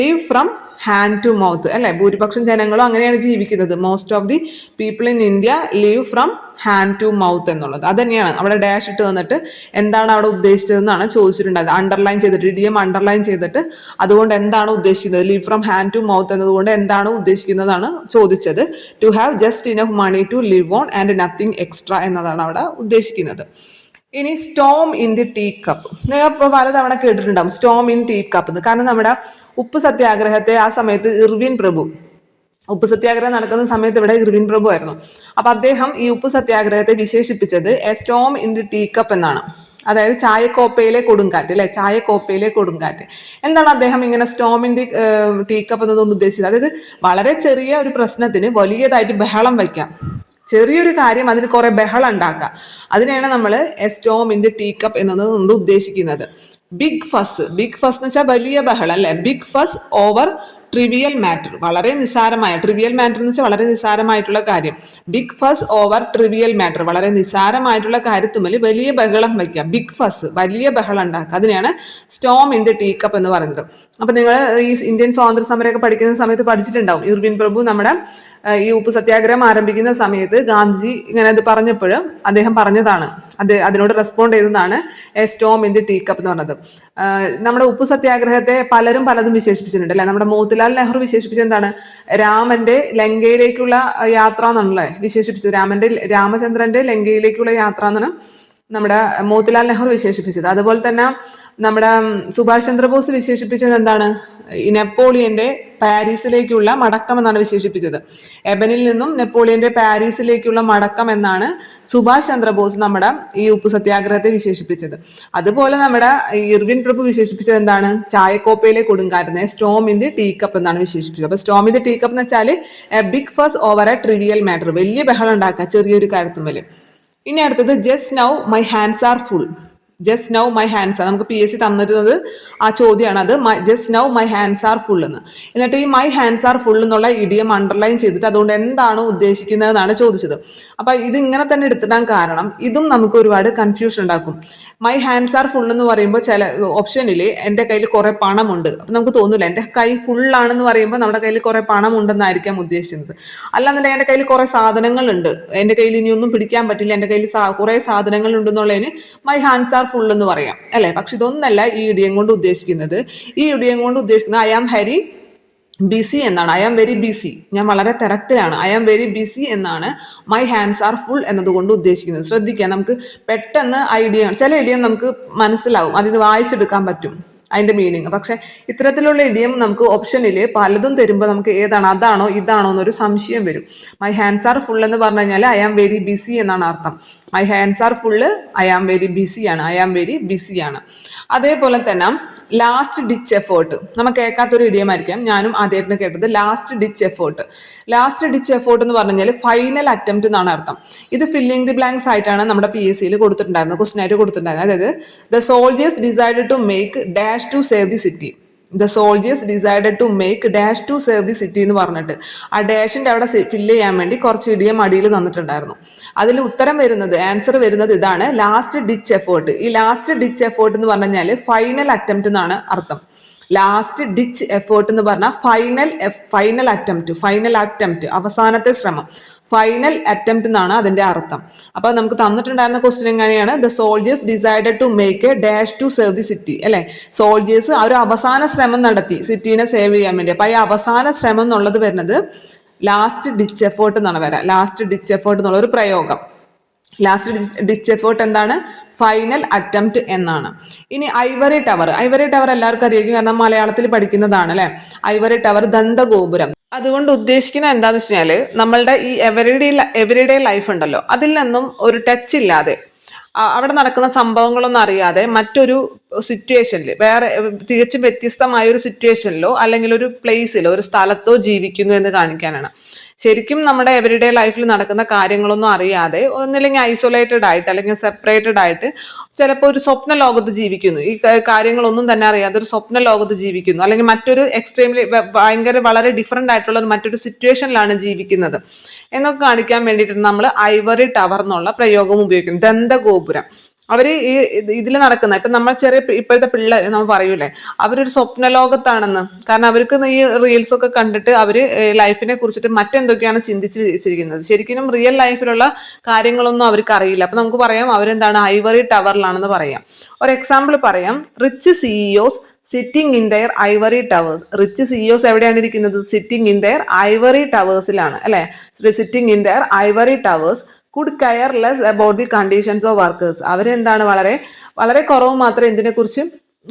live from hand to mouth അല്ലെ. ഭൂരിപക്ഷം ജനങ്ങളും അങ്ങനെയാണ് ജീവിക്കുന്നത്. Most of the people in India live from hand to mouth എന്നുള്ളത്. അത് തന്നെയാണ് അവിടെ dash ഇട്ട് വന്നിട്ട് എന്താണ് അവിടെ ഉദ്ദേശിച്ചതെന്നാണ് ചോദിച്ചിട്ടുണ്ടായത്. അണ്ടർലൈൻ ചെയ്തിട്ട്, ഇഡിയം അണ്ടർലൈൻ ചെയ്തിട്ട് അതുകൊണ്ട് എന്താണ് ഉദ്ദേശിക്കുന്നത്, live from hand to mouth എന്നതുകൊണ്ട് എന്താണ് ഉദ്ദേശിക്കുന്നതാണ് ചോദിച്ചത്. To have just enough money to live on and nothing extra എന്നതാണ് അവിടെ ഉദ്ദേശിക്കുന്നത്. ഇനി storm in the tea cup. നിങ്ങൾ ഇപ്പോൾ പലതവണ കേട്ടിട്ടുണ്ടാവും സ്റ്റോം ഇൻ ടീ കപ്പ് എന്ന്. കാരണം നമ്മുടെ ഉപ്പ് സത്യാഗ്രഹത്തെ ആ സമയത്ത് ഇർവിൻ പ്രഭു, ഉപ്പ് സത്യാഗ്രഹം നടക്കുന്ന സമയത്ത് ഇവിടെ ഇർവിൻ പ്രഭു ആയിരുന്നു. അപ്പൊ അദ്ദേഹം ഈ ഉപ്പ് സത്യാഗ്രഹത്തെ വിശേഷിപ്പിച്ചത് a storm in the tea cup എന്നാണ്. അതായത് ചായക്കോപ്പയിലെ കൊടുങ്കാറ്റ് അല്ലെ, ചായക്കോപ്പയിലെ കൊടുങ്കാറ്റ്. എന്താണ് അദ്ദേഹം ഇങ്ങനെ storm in the tea cup എന്നതുകൊണ്ട് ഉദ്ദേശിച്ചത്? അതായത് വളരെ ചെറിയ ഒരു പ്രശ്നത്തിന് വലിയതായിട്ട് ബഹളം വയ്ക്കാം, ചെറിയൊരു കാര്യം അതിന് കുറെ ബഹളം ഉണ്ടാക്കാം. അതിനെയാണ് നമ്മൾ a storm in the tea cup എന്നതുകൊണ്ട് ഉദ്ദേശിക്കുന്നത്. ബിഗ് ഫസ്, ബിഗ് ഫസ് എന്ന് വെച്ചാൽ വലിയ ബഹളം അല്ലെ. Big fuss over trivial matter, വളരെ നിസ്സാരമായ, ട്രിവിയൽ മാറ്റർ എന്ന് വെച്ചാൽ വളരെ നിസ്സാരമായിട്ടുള്ള കാര്യം. Big fuss over trivial matter, വളരെ നിസ്സാരമായിട്ടുള്ള കാര്യത്തുമ്മിൽ വലിയ ബഹളം വയ്ക്കുക. ബിഗ് ഫസ്, വലിയ ബഹളം ഉണ്ടാക്കുക, അതിനെയാണ് storm in the tea cup എന്ന് പറയുന്നത്. അപ്പൊ നിങ്ങൾ ഈ ഇന്ത്യൻ സ്വാതന്ത്ര്യ സമരമൊക്കെ പഠിക്കുന്ന സമയത്ത് പഠിച്ചിട്ടുണ്ടാവും. ഇർവിൻ പ്രഭു നമ്മുടെ ഈ ഉപ്പ് സത്യാഗ്രഹം ആരംഭിക്കുന്ന സമയത്ത് ഗാന്ധിജി ഇങ്ങനെ അത് പറഞ്ഞപ്പോൾ അദ്ദേഹം പറഞ്ഞതാണ്, അതിനോട് റെസ്പോണ്ട് ചെയ്തതാണ് a storm in the tea cup എന്ന് പറഞ്ഞത്. നമ്മുടെ ഉപ്പ് സത്യാഗ്രഹത്തെ പലരും പലതും വിശേഷിപ്പിച്ചിട്ടുണ്ട് അല്ലെ. നമ്മുടെ മോത്തിലാൽ നെഹ്റു വിശേഷിപ്പിച്ചത് എന്താണ്? രാമന്റെ ലങ്കയിലേക്കുള്ള യാത്ര എന്നാണല്ലേ വിശേഷിപ്പിച്ചത്. രാമചന്ദ്രന്റെ ലങ്കയിലേക്കുള്ള യാത്ര എന്നാണ് നമ്മുടെ മോത്തിലാൽ നെഹ്റു വിശേഷിപ്പിച്ചത്. അതുപോലെ തന്നെ നമ്മുടെ സുഭാഷ് ചന്ദ്രബോസ് വിശേഷിപ്പിച്ചത് എന്താണ്? നെപ്പോളിയന്റെ പാരീസിലേക്കുള്ള മടക്കം എന്നാണ് വിശേഷിപ്പിച്ചത്. എബനിൽ നിന്നും നെപ്പോളിയന്റെ പാരീസിലേക്കുള്ള മടക്കം എന്നാണ് സുഭാഷ് ചന്ദ്രബോസ് നമ്മുടെ ഈ ഉപ്പു സത്യാഗ്രഹത്തെ വിശേഷിപ്പിച്ചത്. അതുപോലെ നമ്മുടെ ഇർവിൻ പ്രഭു വിശേഷിപ്പിച്ചത് എന്താണ്? ചായക്കോപ്പയിലെ കൊടുങ്കാറ്റിനെ storm in the tea cup എന്നാണ് വിശേഷിപ്പിച്ചത്. അപ്പൊ storm in the tea cup എന്ന് വെച്ചാൽ a big fuss over a trivial matter, വലിയ ബഹളം ഉണ്ടാക്കുക ചെറിയൊരു കാര്യത്തുമ്മൽ. ഇനി അടുത്തത് just now my hands are full. Just now my hands are, നമുക്ക് PSC തന്നിരുന്നത് ആ ചോദ്യമാണ് അത്, just now my hands are full എന്ന്. എന്നിട്ട് ഈ മൈ ഹാൻഡ്സ് ആർ ഫുൾ എന്നുള്ള ഇഡിയം അണ്ടർലൈൻ ചെയ്തിട്ട് അതുകൊണ്ട് എന്താണ് ഉദ്ദേശിക്കുന്നതെന്നാണ് ചോദിച്ചത്. അപ്പൊ ഇത് ഇങ്ങനെ തന്നെ എടുത്തിടാൻ കാരണം ഇതും നമുക്ക് ഒരുപാട് കൺഫ്യൂഷൻ ഉണ്ടാക്കും. മൈ ഹാൻഡ്സ് ആർ ഫുൾ എന്ന് പറയുമ്പോൾ ചില ഓപ്ഷനിൽ എൻ്റെ കയ്യിൽ കുറെ പണമുണ്ട്, അപ്പൊ നമുക്ക് തോന്നില്ല എൻ്റെ കൈ ഫുള്ളാണെന്ന് പറയുമ്പോൾ നമ്മുടെ കയ്യിൽ കുറെ പണമുണ്ടെന്നായിരിക്കാം ഉദ്ദേശിക്കുന്നത്. അല്ലാന്നുണ്ടെങ്കിൽ എൻ്റെ കയ്യിൽ കുറെ സാധനങ്ങളുണ്ട്, എൻ്റെ കയ്യിൽ ഇനിയൊന്നും പിടിക്കാൻ പറ്റില്ല, എൻ്റെ കയ്യിൽ കുറെ സാധനങ്ങൾ ഉണ്ടെന്നുള്ളതിന് മൈ ഹാൻഡ്സ് ആർ ഫുൾ എന്ന് പറയാം അല്ലെ. പക്ഷെ ഇതൊന്നല്ല ഈ ഇഡിയം കൊണ്ട് ഉദ്ദേശിക്കുന്നത്. ഈ ഇഡിയം കൊണ്ട് ഉദ്ദേശിക്കുന്നത് ഐ ആം വെരി ബിസി എന്നാണ്. ഐ ആം വെരി ബിസി, ഞാൻ വളരെ തിരക്കിലാണ്. ഐ ആം വെരി ബിസി എന്നാണ് മൈ ഹാൻഡ്സ് ആർ ഫുൾ എന്നതുകൊണ്ട് ഉദ്ദേശിക്കുന്നത്. ശ്രദ്ധിക്കുക, നമുക്ക് പെട്ടെന്ന് ചില ഇഡിയം നമുക്ക് മനസ്സിലാവും, അതിന് വായിച്ചെടുക്കാൻ പറ്റും അതിന്റെ മീനിങ്. പക്ഷെ ഇത്തരത്തിലുള്ള ഇഡിയം നമുക്ക് ഓപ്ഷനിൽ പലതും തരുമ്പോൾ നമുക്ക് ഏതാണ്, അതാണോ ഇതാണോ എന്നൊരു സംശയം വരും. മൈ ഹാൻഡ്സ് ആർ ഫുൾ എന്ന് പറഞ്ഞു കഴിഞ്ഞാൽ ഐ ആം വെരി ബിസി എന്നാണ് അർത്ഥം. My hands are full I am very ബിസിയാണ്, ഐ ആം വെരി ബിസിയാണ്. അതേപോലെ തന്നെ ലാസ്റ്റ് ഡിച്ച് എഫേർട്ട്, നമുക്ക് കേൾക്കാത്തൊരു ഇഡിയം ആയിരിക്കാം, ഞാനും ആദ്യമായിട്ട് കേട്ടത് last ditch effort. Last ditch effort എന്ന് പറഞ്ഞു കഴിഞ്ഞാൽ ഫൈനൽ അറ്റംപ്റ്റ് എന്നാണ് അർത്ഥം. ഇത് ഫില്ലിംഗ് ദി ബ്ലാങ്ക്സ് ആയിട്ടാണ് നമ്മുടെ PSCയിൽ കൊടുത്തിട്ടുണ്ടായിരുന്നത്, ക്വസ്റ്റൻ ആയിട്ട് കൊടുത്തിട്ടുണ്ടായിരുന്നത്. അതായത് the soldiers decided to make dash to save the city. The soldiers decided to make dash to save the city എന്ന് പറഞ്ഞിട്ട് ആ ഡാഷിന്റെ അവിടെ ഫില്ല് ചെയ്യാൻ വേണ്ടി കുറച്ച് ഇഡിയം അടിയിൽ തന്നിട്ടുണ്ടായിരുന്നു. അതിൽ ഉത്തരം വരുന്നത്, ആൻസർ വരുന്നത് ഇതാണ്, ലാസ്റ്റ് ഡിച്ച് എഫേർട്ട്. ഈ ലാസ്റ്റ് ഡിച്ച് എഫേർട്ട് എന്ന് പറഞ്ഞു കഴിഞ്ഞാൽ ഫൈനൽ അറ്റംപ്റ്റ് എന്നാണ് അർത്ഥം. ലാസ്റ്റ് ഡിച്ച് എഫേർട്ട് എന്ന് പറഞ്ഞാൽ ഫൈനൽ അറ്റംപ്റ്റ്, അവസാനത്തെ ശ്രമം, ഫൈനൽ അറ്റംപ്റ്റ് എന്നാണ് അതിന്റെ അർത്ഥം. അപ്പൊ നമുക്ക് തന്നിട്ടുണ്ടായിരുന്ന ക്വസ്റ്റ്യൻ എങ്ങനെയാണ്? The soldiers decided to make a dash to save the city അല്ലെ. സോൾജേഴ്സ് ഒരു അവസാന ശ്രമം നടത്തി സിറ്റീനെ സേവ് ചെയ്യാൻ വേണ്ടി. അപ്പൊ ഈ അവസാന ശ്രമം എന്നുള്ളത് വരുന്നത് ലാസ്റ്റ് ഡിച്ച് എഫേർട്ട് എന്നാണ് വരാം. ലാസ്റ്റ് ഡിച്ച് എഫേർട്ട് എന്നുള്ള ഒരു പ്രയോഗം. ലാസ്റ്റ് ഡിച്ച് എഫേർട്ട് എന്താണ്? ഫൈനൽ അറ്റംപ്റ്റ് എന്നാണ്. ഇനി ഐവറി ടവർ. ഐവറി ടവർ എല്ലാവർക്കും അറിയാം, കാരണം മലയാളത്തിൽ പഠിക്കുന്നതാണ് അല്ലെ. ഐവറി ടവർ, ദന്തഗോപുരം. അതുകൊണ്ട് ഉദ്ദേശിക്കുന്നത് എന്താന്ന് വെച്ചാല് നമ്മളുടെ ഈ എവരിഡേ ലൈഫ് ഉണ്ടല്ലോ, അതിൽ നിന്നും ഒരു ടച്ച് ഇല്ലാതെ, അവിടെ നടക്കുന്ന സംഭവങ്ങളൊന്നും അറിയാതെ മറ്റൊരു സിറ്റുവേഷനിൽ, വേറെ തികച്ചും വ്യത്യസ്തമായ ഒരു സിറ്റുവേഷനിലോ അല്ലെങ്കിൽ ഒരു പ്ലേസിലോ ഒരു സ്ഥലത്തോ ജീവിക്കുന്നു എന്ന് കാണിക്കാനാണ്. ശരിക്കും നമ്മുടെ എവരിഡേ ലൈഫിൽ നടക്കുന്ന കാര്യങ്ങളൊന്നും അറിയാതെ ഒന്നില്ലെങ്കിൽ ഐസൊലേറ്റഡ് ആയിട്ട് അല്ലെങ്കിൽ സെപ്പറേറ്റഡ് ആയിട്ട് ചിലപ്പോൾ ഒരു സ്വപ്ന ലോകത്ത് ജീവിക്കുന്നു, ഈ കാര്യങ്ങളൊന്നും തന്നെ അറിയാതെ ഒരു സ്വപ്ന ലോകത്ത് ജീവിക്കുന്നു, അല്ലെങ്കിൽ മറ്റൊരു എക്സ്ട്രീംലി വളരെ ഡിഫറെന്റ് ആയിട്ടുള്ള മറ്റൊരു സിറ്റുവേഷനിലാണ് ജീവിക്കുന്നത് എന്നൊക്കെ കാണിക്കാൻ വേണ്ടിയിട്ട് നമ്മൾ ഐവറി ടവർ എന്നുള്ള പ്രയോഗം ഉപയോഗിക്കുന്നു. ദന്തഗോപുരം. അവര് ഈ ഇതിൽ നടക്കുന്ന ഇപ്പൊ നമ്മൾ ഇപ്പോഴത്തെ പിള്ളേർ നമ്മൾ പറയൂലേ, അവരൊരു സ്വപ്ന ലോകത്താണെന്ന്. കാരണം അവർക്ക് ഈ റീൽസ് ഒക്കെ കണ്ടിട്ട് അവര് ലൈഫിനെ കുറിച്ചിട്ട് മറ്റെന്തൊക്കെയാണ് ചിന്തിച്ച് വെച്ചിരിക്കുന്നത്. ശരിക്കും റിയൽ ലൈഫിലുള്ള കാര്യങ്ങളൊന്നും അവർക്ക് അറിയില്ല. അപ്പൊ നമുക്ക് പറയാം അവരെന്താണ്, ഐവറി ടവറിലാണെന്ന് പറയാം. ഒരു എക്സാമ്പിൾ പറയാം, rich CEOs sitting in there Ivory towers. Rich CEOs എവിടെയാണ് ഇരിക്കുന്നത്? സിറ്റിംഗ് ഇൻ ദെയർ ഐവറി ടവേഴ്സിലാണ് അല്ലെ. Sitting in there Ivory towers could care less about the conditions of workers. അവരെന്താണ് വളരെ കുറവ് മാത്രമേ ഇതിനെക്കുറിച്ച്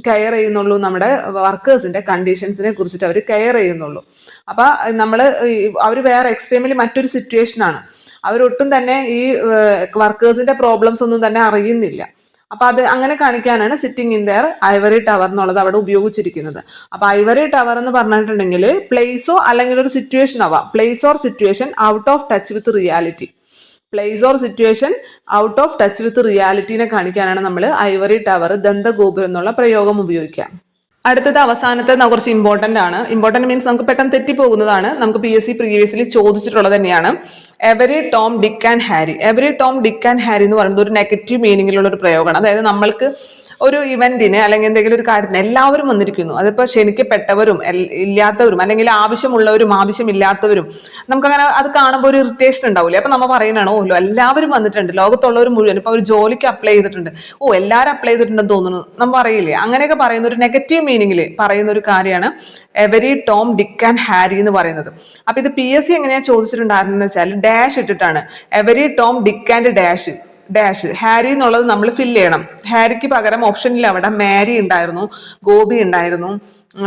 കെയർ ചെയ്യുന്നുള്ളൂ, നമ്മുടെ വർക്കേഴ്സിന്റെ കണ്ടീഷൻസിനെ കുറിച്ചിട്ട് അവർ കെയർ ചെയ്യുന്നുള്ളൂ. അപ്പൊ അവർ വേറെ എക്സ്ട്രീമിൽ മറ്റൊരു സിറ്റുവേഷനാണ്, അവരൊട്ടും തന്നെ ഈ വർക്കേഴ്സിന്റെ പ്രോബ്ലംസ് ഒന്നും തന്നെ അറിയുന്നില്ല. അപ്പൊ അത് അങ്ങനെ കാണിക്കാനാണ് sitting in there Ivory tower എന്നുള്ളത് അവിടെ ഉപയോഗിച്ചിരിക്കുന്നത്. അപ്പൊ ഐവറി ടവർ എന്ന് പറഞ്ഞിട്ടുണ്ടെങ്കിൽ പ്ലേസോ അല്ലെങ്കിൽ ഒരു സിറ്റുവേഷൻ ആവാം. Place or situation out of touch with reality. Place or situation out of touch with റിയാലിറ്റിനെ കാണിക്കാനാണ് നമ്മൾ ഐവറി ടവർ, ദന്തഗോപുരം എന്നുള്ള പ്രയോഗം ഉപയോഗിക്കുക. അടുത്തത് അവസാനത്തെ കുറച്ച് ഇമ്പോർട്ടന്റ് ആണ്. ഇമ്പോർട്ടന്റ് മീൻസ് നമുക്ക് പെട്ടെന്ന് തെറ്റിപ്പോകുന്നതാണ്. നമുക്ക് PSC പ്രീവിയസ്ലി ചോദിച്ചിട്ടുള്ളത് തന്നെയാണ്. Every Tom Dick and Harry. Every Tom Dick and Harry എന്ന് പറയുന്നത് ഒരു നെഗറ്റീവ് മീനിങ്ങിലുള്ള ഒരു പ്രയോഗമാണ്. അതായത് നമ്മൾക്ക് ഒരു ഇവന്റിന് അല്ലെങ്കിൽ എന്തെങ്കിലും ഒരു കാര്യത്തിന് എല്ലാവരും വന്നിരിക്കുന്നു. അതിപ്പോൾ ക്ഷണിക്കപ്പെട്ടവരും ഇല്ലാത്തവരും അല്ലെങ്കിൽ ആവശ്യമുള്ളവരും ആവശ്യമില്ലാത്തവരും നമുക്കങ്ങനെ അത് കാണുമ്പോൾ ഒരു ഇറിറ്റേഷൻ ഉണ്ടാവില്ലേ. അപ്പൊ നമ്മൾ പറയുന്നതാണോ എല്ലാവരും വന്നിട്ടുണ്ട്, ലോകത്തുള്ളവർ മുഴുവൻ ഇപ്പൊ ഒരു ജോലിക്ക് അപ്ലൈ ചെയ്തിട്ടുണ്ട്, എല്ലാവരും അപ്ലൈ ചെയ്തിട്ടുണ്ടെന്ന് തോന്നുന്നു നമ്മൾ പറയില്ലേ. അങ്ങനെയൊക്കെ പറയുന്ന ഒരു നെഗറ്റീവ് മീനിങ്ങിൽ പറയുന്ന ഒരു കാര്യമാണ് every Tom Dick and Harry എന്ന് പറയുന്നത്. അപ്പൊ ഇത് PSC എങ്ങനെയാ ചോദിച്ചിട്ടുണ്ടായിരുന്നെന്ന് വെച്ചാൽ ഡാഷ് ഇട്ടിട്ടാണ്. Every Tom Dick and dash dash. Harry എന്നുള്ളത് നമ്മൾ ഫില്ല് ചെയ്യണം. ഹാരിക്ക് പകരം ഓപ്ഷനിൽ അവിടെ മാരി ഉണ്ടായിരുന്നു, ഗോപി ഉണ്ടായിരുന്നു,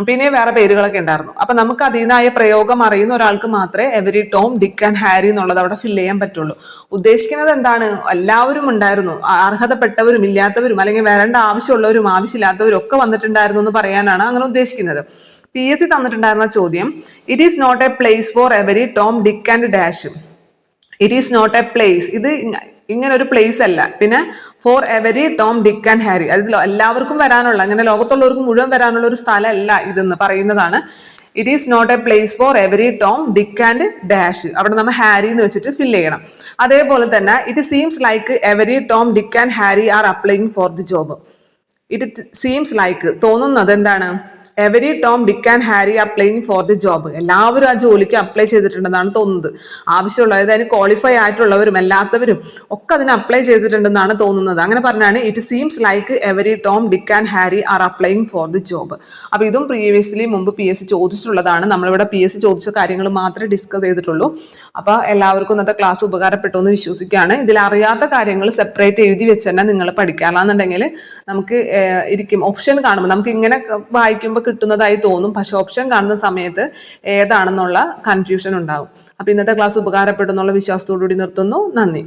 പിന്നെ വേറെ പേരുകളൊക്കെ ഉണ്ടായിരുന്നു. അപ്പൊ നമുക്ക് അതീതായ പ്രയോഗം അറിയുന്ന ഒരാൾക്ക് മാത്രമേ every Tom Dick and Harry എന്നുള്ളത് അവിടെ ഫില്ല് ചെയ്യാൻ പറ്റുള്ളൂ. ഉദ്ദേശിക്കുന്നത് എന്താണ്? എല്ലാവരും ഉണ്ടായിരുന്നു, അർഹതപ്പെട്ടവരും ഇല്ലാത്തവരും അല്ലെങ്കിൽ വരേണ്ട ആവശ്യമുള്ളവരും ആവശ്യമില്ലാത്തവരും ഒക്കെ വന്നിട്ടുണ്ടായിരുന്നു എന്ന് പറയാനാണ് അങ്ങനെ ഉദ്ദേശിക്കുന്നത്. PSC തന്നിട്ടുണ്ടായിരുന്ന ചോദ്യം, it is not a place for every Tom Dick and dash. It is not a place, ഇത് ഇങ്ങനെ ഒരു പ്ലേസ് അല്ല. പിന്നെ for every Tom Dick and Harry, അതിൽ എല്ലാവർക്കും വരാനുള്ള, അങ്ങനെ ലോകത്തുള്ളവർക്ക് മുഴുവൻ വരാനുള്ള ഒരു സ്ഥലമല്ല ഇതെന്ന് പറയുന്നതാണ്. It is not a place for every Tom Dick and dash. അവിടെ നമ്മൾ ഹാരി എന്ന് വെച്ചിട്ട് ഫില്ല് ചെയ്യണം. അതേപോലെ തന്നെ it seems like every Tom Dick and Harry are applying for the job. It seems like, തോന്നുന്നത് എന്താണ്? Every Tom Dick and Harry applying for the job. എല്ലാവരും ആ ജോലിക്ക് അപ്ലൈ ചെയ്തിട്ടുണ്ടെന്നാണ് തോന്നുന്നത്. ആവശ്യമുള്ള, അതായത് അതിന് ക്വാളിഫൈ ആയിട്ടുള്ളവരും അല്ലാത്തവരും ഒക്കെ അതിന് അപ്ലൈ ചെയ്തിട്ടുണ്ടെന്നാണ് തോന്നുന്നത്. അങ്ങനെ പറഞ്ഞാണ് it seems like every Tom Dick and Harry are applying for the job. അപ്പൊ ഇതും പ്രീവിയസ്ലി മുമ്പ് PSC ചോദിച്ചിട്ടുള്ളതാണ്. നമ്മളിവിടെ PSC ചോദിച്ച കാര്യങ്ങൾ മാത്രമേ ഡിസ്കസ് ചെയ്തിട്ടുള്ളൂ. അപ്പൊ എല്ലാവർക്കും ഇന്നത്തെ ക്ലാസ് ഉപകാരപ്പെട്ടു എന്ന് വിശ്വസിക്കുകയാണ്. ഇതിൽ അറിയാത്ത കാര്യങ്ങൾ സെപ്പറേറ്റ് എഴുതി വെച്ച് തന്നെ നിങ്ങൾ പഠിക്കാമെന്നുണ്ടെങ്കിൽ നമുക്ക് ഇരിക്കും. ഓപ്ഷൻ കാണുമ്പോൾ നമുക്ക് ഇങ്ങനെ വായിക്കുമ്പോൾ കിട്ടുന്നതായി തോന്നും, പക്ഷെ ഓപ്ഷൻ കാണുന്ന സമയത്ത് ഏതാണെന്നുള്ള കൺഫ്യൂഷൻ ഉണ്ടാവും. അപ്പൊ ഇന്നത്തെ ക്ലാസ് ഉപകാരപ്പെടുന്നുള്ള വിശ്വാസത്തോടുകൂടി നിർത്തുന്നു. നന്ദി.